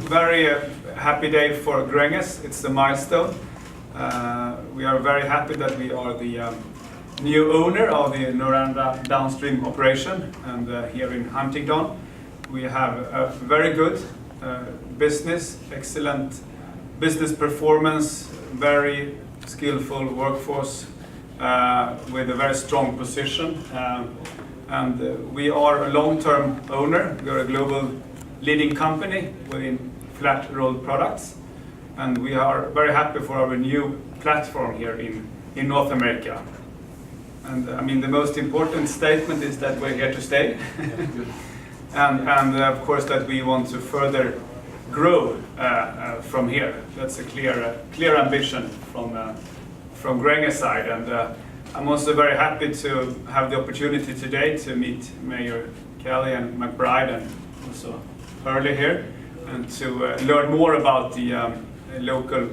very happy day for Granges. It's a milestone. We are very happy that we are the new owner of the Noranda downstream operation, and here in Huntingdon we have a very good business, excellent business performance, very skillful workforce with a very strong position, and we are a long-term owner. We are a global leading company within flat rolled products, and we are very happy for our new platform here in North America. And I mean, the most important statement is that we're here to stay. and of course that we want to further grow from here. That's a clear ambition from Granges' side. And I'm also very happy to have the opportunity today to meet Mayor Kelley and McBride and also Hurley here, and to learn more about the local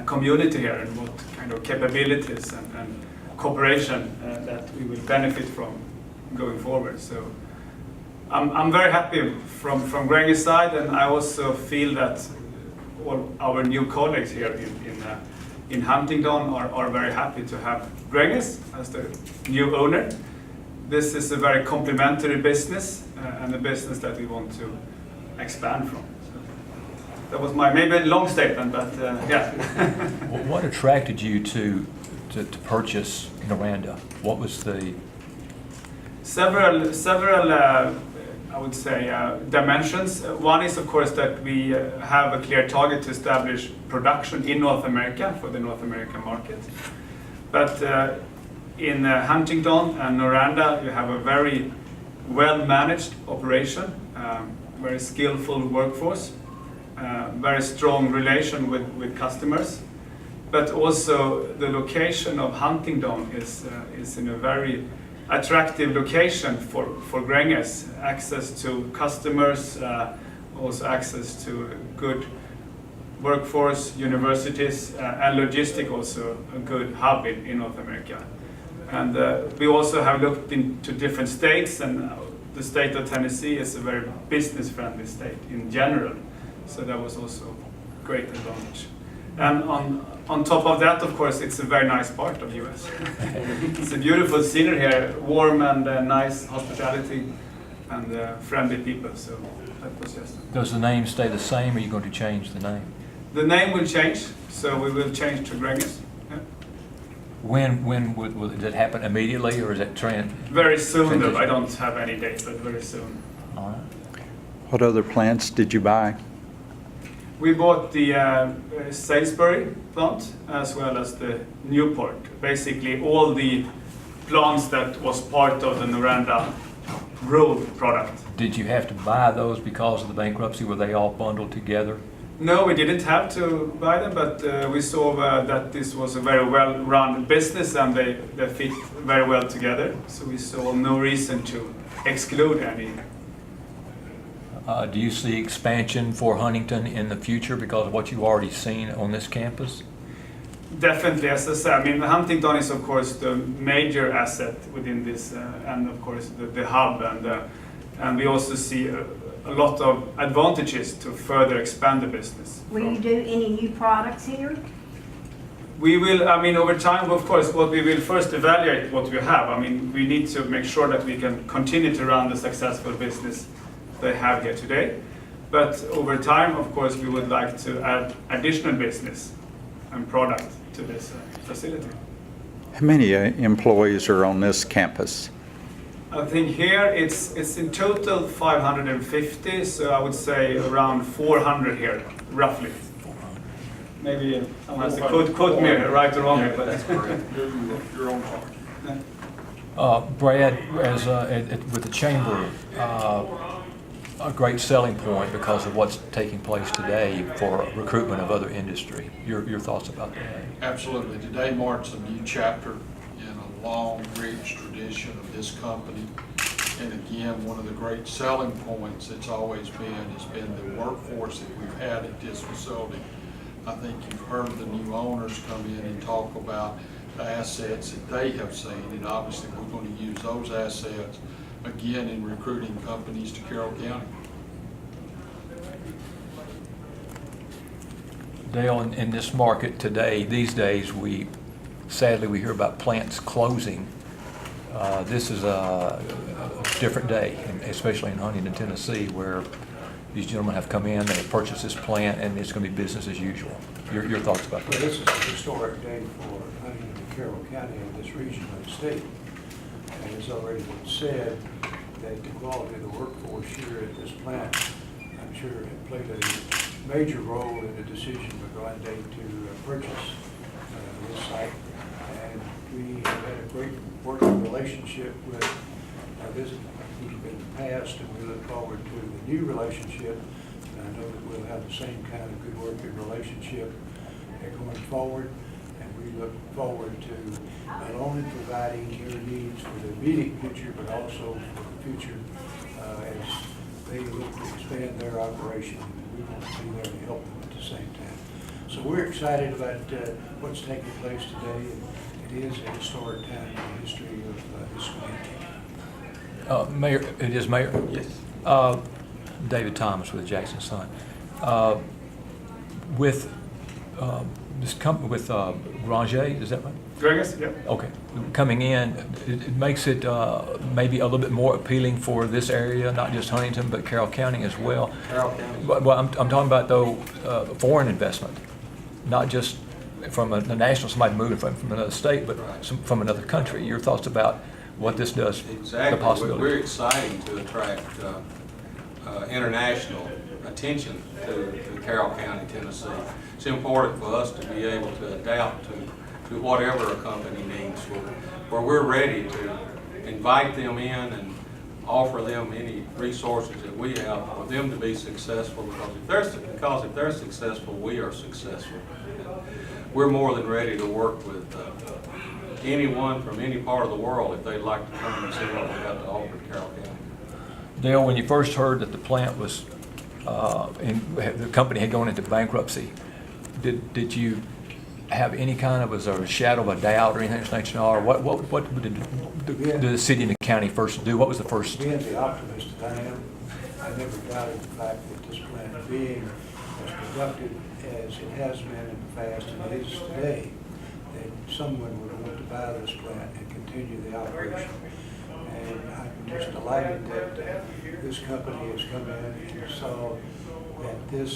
community here and what kind of capabilities and cooperation that we will benefit from going forward. So I'm very happy from Granges' side, and I also feel that all our new colleagues here in Huntingdon are very happy to have Granges as the new owner. This is a very complementary business and a business that we want to expand from. So that was my maybe a long statement, but yeah. What attracted you to purchase Noranda? What was the several I would say dimensions. One is of course that we have a clear target to establish production in North America for the North American market. But in Huntingdon and Noranda, you have a very well-managed operation, very skillful workforce, very strong relation with customers. But also the location of Huntingdon is in a very attractive location for Granges. Access to customers, also access to good workforce, universities, and logistics, also a good hub in North America. And we also have looked into different states, and the state of Tennessee is a very business-friendly state in general. So that was also a great advantage. And on top of that, of course, it's a very nice part of the US. It's a beautiful scenery here, warm and nice hospitality and friendly people. So that was just. Does the name stay the same, or are you going to change the name? The name will change, so we will change to Granges. Yeah. When will it happen immediately, or is it trend? Very soon, though. I don't have any date, but very soon. All right. What other plants did you buy? We bought the Salisbury plant as well as the Newport. Basically, all the plants that was part of the Noranda rolled product. Did you have to buy those because of the bankruptcy? Were they all bundled together? No, we didn't have to buy them, but we saw that this was a very well-run business and they fit very well together. So we saw no reason to exclude any. Do you see expansion for Huntingdon in the future because of what you've already seen on this campus? Definitely, as I said, I mean, Huntingdon is of course the major asset within this, and of course the hub, and we also see a lot of advantages to further expand the business. Will you do any new products here? We will, I mean, over time, of course, what we will first evaluate what we have. I mean, we need to make sure that we can continue to run the successful business they have here today. But over time, of course, we would like to add additional business and product to this facility. How many employees are on this campus? I think here it's in total 550, so I would say around 400 here, roughly. Maybe someone has to quote me right or wrong here, but that's correct. You're on target. Brad, as with the chamber, a great selling point because of what's taking place today for recruitment of other industry. Your thoughts about that? Absolutely. Today marks a new chapter in a long, rich tradition of this company. And again, one of the great selling points it's always been has been the workforce that we've had at this facility. I think you've heard the new owners come in and talk about the assets that they have seen, and obviously we're going to use those assets again in recruiting companies to Carroll County. Dale, in this market today, these days, sadly, we hear about plants closing. This is a different day, especially in Huntington, Tennessee, where these gentlemen have come in, they have purchased this plant, and it's going to be business as usual. Your thoughts about Well, that? this is a historic day for Huntington and Carroll County and this region of the state. And it's already been said that the quality of the workforce here at this plant, I'm sure, had played a major role in the decision by Granges to purchase this site. And we have had a great working relationship with this group in the past, and we look forward to the new relationship. And I know that we'll have the same kind of good working relationship going forward. And we look forward to not only providing their needs for the immediate future, but also for the future as they look to expand their operation. We want to be there to help them at the same time. So we're excited about what's taking place today, and it is a historic time in the history of this community. Mayor, it is Mayor? Yes. David Thomas with Jackson Son. With this company, with Granges, is that right? Granges, yeah. Okay, coming in, it makes it maybe a little bit more appealing for this area, not just Huntington, but Carroll County as well. Carroll County. Well, I'm talking about, though, foreign investment, not just from a national, somebody moving from another state, but from another country. Your thoughts about what this does, the Exactly. possibility? We're excited to attract international attention to Carroll County, Tennessee. It's important for us to be able to adapt to whatever a company needs, where we're ready to invite them in and offer them any resources that we have for them to be successful, because if they're successful, we are successful. We're more than ready to work with anyone from any part of the world if they'd like to come and see what we have to offer to Carroll County. Dale, when you first heard that the plant was, the company had gone into bankruptcy, did you have any kind of, was there a shadow of a doubt or anything of such nature? Or what did the city and the county first do? What was the first? Being the optimist that I am, I never doubted the fact that this plant being as productive as it has been in the past and it is today, that someone would want to buy this plant and continue the operation. And I'm just delighted that this company has come in and saw that there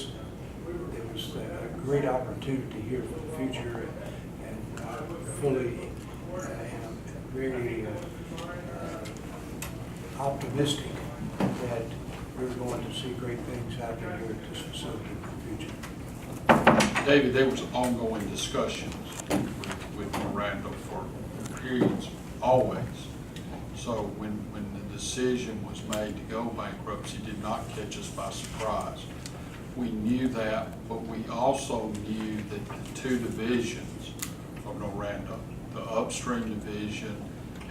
was a great opportunity here for the future, and fully am very optimistic that we're going to see great things happen here at this facility in the future. David, there was ongoing discussions with Noranda for periods, always. So when the decision was made to go bankruptcy, did not catch us by surprise. We knew that, but we also knew that the two divisions of Noranda, the upstream division,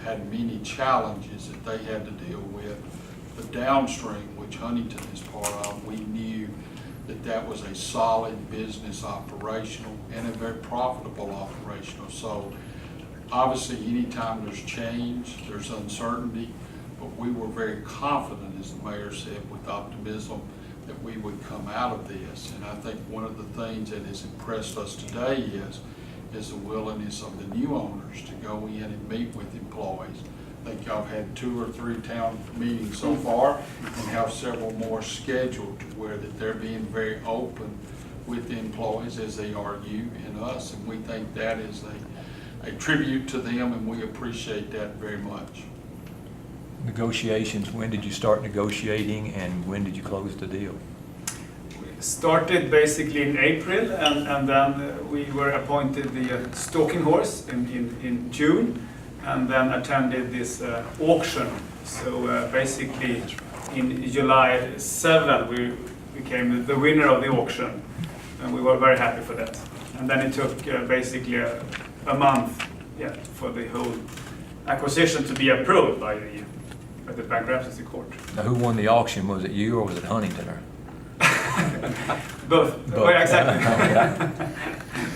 had many challenges that they had to deal with. The downstream, which Huntington is part of, we knew that that was a solid business operational and a very profitable operational. So obviously anytime there's change, there's uncertainty, but we were very confident, as the mayor said, with optimism that we would come out of this. And I think one of the things that has impressed us today is the willingness of the new owners to go in and meet with employees. I think y'all had 2 or 3 town meetings so far and have several more scheduled to where that they're being very open with the employees as they are you and us. And we think that is a tribute to them, and we appreciate that very much. Negotiations, when did you start negotiating and when did you close the deal? Started basically in April, and then we were appointed the stalking horse in June, and then attended this auction. So basically in July 7 we became the winner of the auction, and we were very happy for that. And then it took basically a month, for the whole acquisition to be approved by the bankruptcy court. Now, who won the auction? Was it you or was it Huntington? Both. Well, exactly.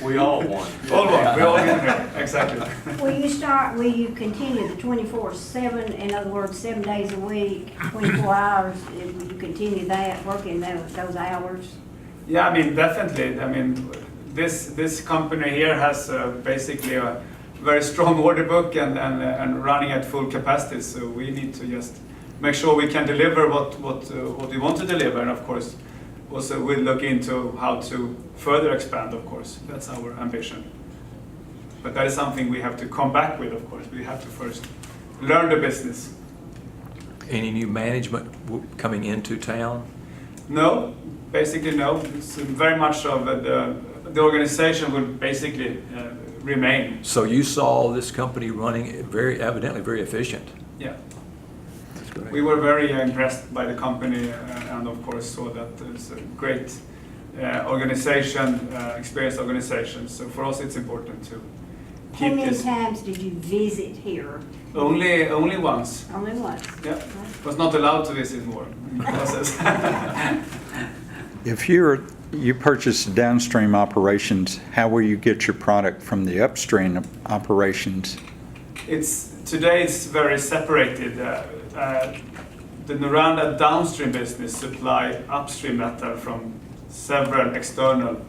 We all won. All won. We all won here. Exactly. Will you continue the 24/7, in other words, 7 days a week, 24 hours? Will you continue that, working those hours? Yeah, I mean, definitely. I mean, this company here has basically a very strong order book and running at full capacity. So we need to just make sure we can deliver what we want to deliver, and of course also we'll look into how to further expand. Of course, that's our ambition. But that is something we have to come back with. Of course, we have to first learn the business. Any new management coming into town? No, basically no. It's very much of the organization will basically remain. So you saw this company running evidently very efficient. Yeah. That's great. We were very impressed by the company and of course saw that it's a great organization, experienced organization. So for us it's important to How keep many this. times did you visit here? Only once. Only once? Yeah. Was not allowed to visit more in the process. If you purchase downstream operations, how will you get your product from the upstream operations? Today it's very separated. The Noranda downstream business supply upstream metal from several external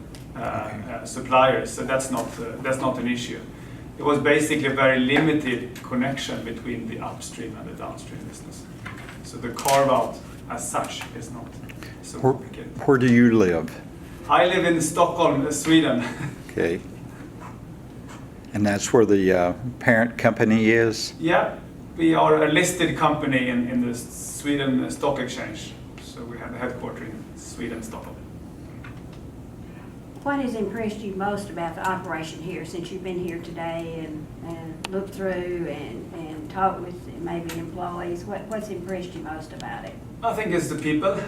suppliers, so that's not an issue. It was basically a very limited connection between the upstream and the downstream business. So the carve out as such is not so complicated. Where do you live? I live in Stockholm, Sweden. Okay. And that's where the parent company is? Yeah, we are a listed company in the Sweden Stock Exchange. So we have the headquarters in Sweden, Stockholm. What has impressed you most about the operation here since you've been here today and looked through and talked with maybe employees? What's impressed you most about it? I think it's the people.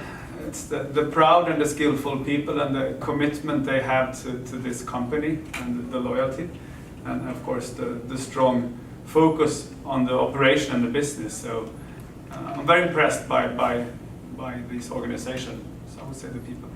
It's the proud and the skillful people and the commitment they have to this company and the loyalty. And of course the strong focus on the operation and the business. So I'm very impressed by this organization. So I would say the people.